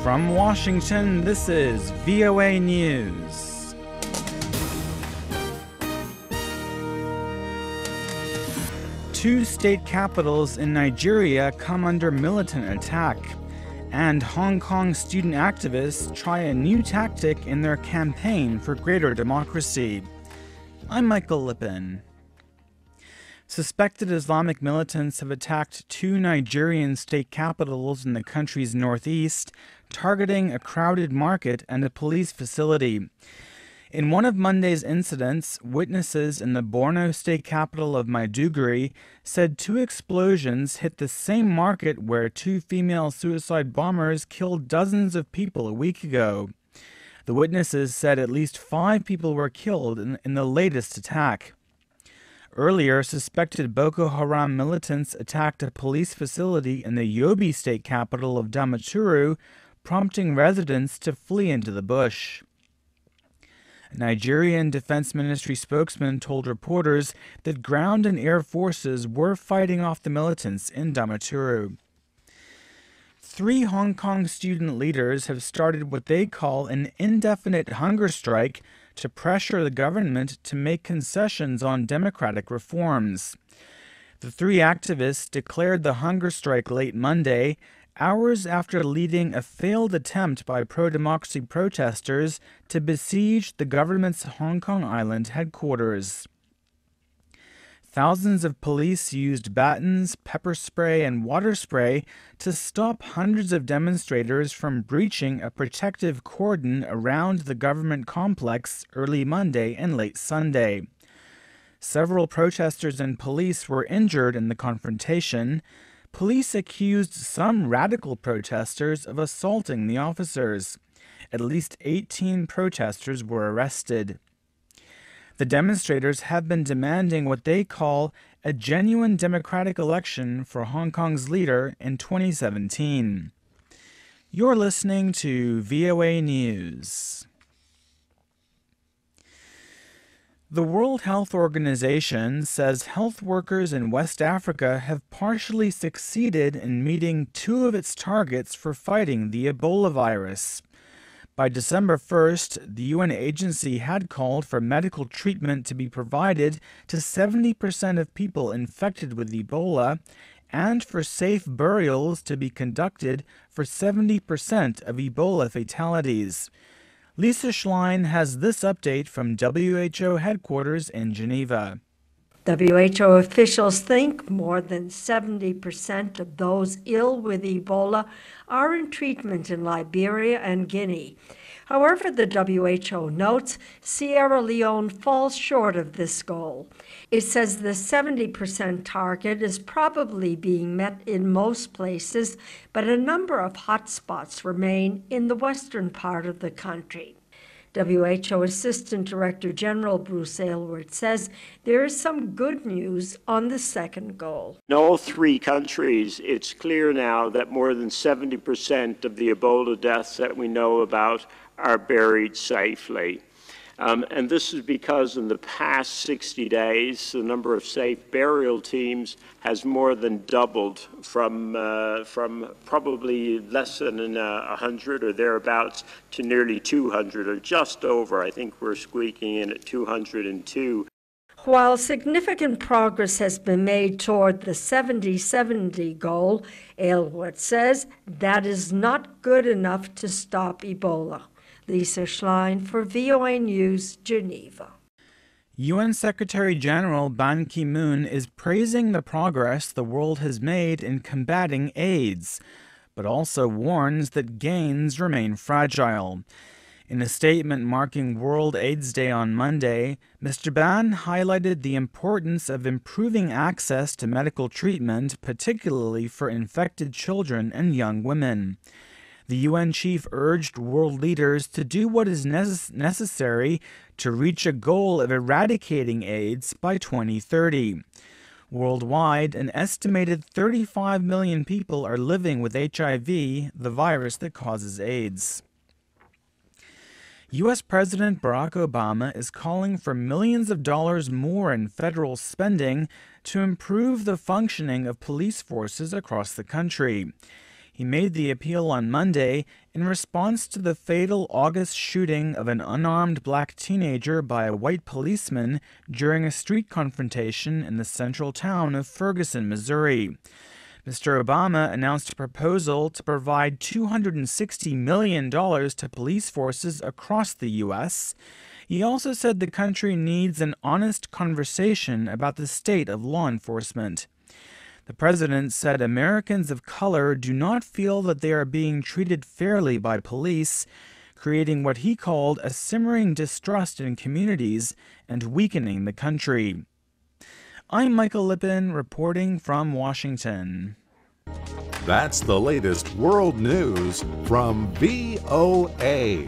From Washington, this is VOA News. Two state capitals in Nigeria come under militant attack, and Hong Kong student activists try a new tactic in their campaign for greater democracy. I'm Michael Lipin. Suspected Islamic militants have attacked two Nigerian state capitals in the country's northeast, targeting a crowded market and a police facility. In one of Monday's incidents, witnesses in the Borno state capital of Maiduguri said two explosions hit the same market where two female suicide bombers killed dozens of people a week ago. The witnesses said at least 5 people were killed in the latest attack. Earlier, suspected Boko Haram militants attacked a police facility in the Yobi state capital of Damaturu, prompting residents to flee into the bush. A Nigerian Defense Ministry spokesman told reporters that ground and air forces were fighting off the militants in Damaturu. 3 Hong Kong student leaders have started what they call an indefinite hunger strike to pressure the government to make concessions on democratic reforms. The 3 activists declared the hunger strike late Monday, hours after leading a failed attempt by pro-democracy protesters to besiege the government's Hong Kong Island headquarters. Thousands of police used batons, pepper spray, and water spray to stop hundreds of demonstrators from breaching a protective cordon around the government complex early Monday and late Sunday. Several protesters and police were injured in the confrontation. Police accused some radical protesters of assaulting the officers. At least 18 protesters were arrested. The demonstrators have been demanding what they call a genuine democratic election for Hong Kong's leader in 2017. You're listening to VOA News. The World Health Organization says health workers in West Africa have partially succeeded in meeting 2 of its targets for fighting the Ebola virus. By December 1st, the UN agency had called for medical treatment to be provided to 70% of people infected with Ebola and for safe burials to be conducted for 70% of Ebola fatalities. Lisa Schlein has this update from WHO headquarters in Geneva. WHO officials think more than 70% of those ill with Ebola are in treatment in Liberia and Guinea. However, the WHO notes Sierra Leone falls short of this goal. It says the 70% target is probably being met in most places, but a number of hotspots remain in the western part of the country. WHO Assistant Director General Bruce Aylward says there is some good news on the second goal. In all 3 countries, it's clear now that more than 70% of the Ebola deaths that we know about are buried safely. And this is because in the past 60 days, the number of safe burial teams has more than doubled from probably less than 100 or thereabouts to nearly 200 or just over. I think we're squeaking in at 202. While significant progress has been made toward the 70-70 goal, Aylward says that is not good enough to stop Ebola. Lisa Schlein for VOA News, Geneva. UN Secretary General Ban Ki-moon is praising the progress the world has made in combating AIDS, but also warns that gains remain fragile. In a statement marking World AIDS Day on Monday, Mr. Ban highlighted the importance of improving access to medical treatment, particularly for infected children and young women. The UN chief urged world leaders to do what is necessary to reach a goal of eradicating AIDS by 2030. Worldwide, an estimated 35 million people are living with HIV, the virus that causes AIDS. U.S. President Barack Obama is calling for millions of dollars more in federal spending to improve the functioning of police forces across the country. He made the appeal on Monday in response to the fatal August shooting of an unarmed black teenager by a white policeman during a street confrontation in the central town of Ferguson, Missouri. Mr. Obama announced a proposal to provide $260 million to police forces across the U.S. He also said the country needs an honest conversation about the state of law enforcement. The president said Americans of color do not feel that they are being treated fairly by police, creating what he called a simmering distrust in communities and weakening the country. I'm Michael Lipin reporting from Washington. That's the latest world news from VOA.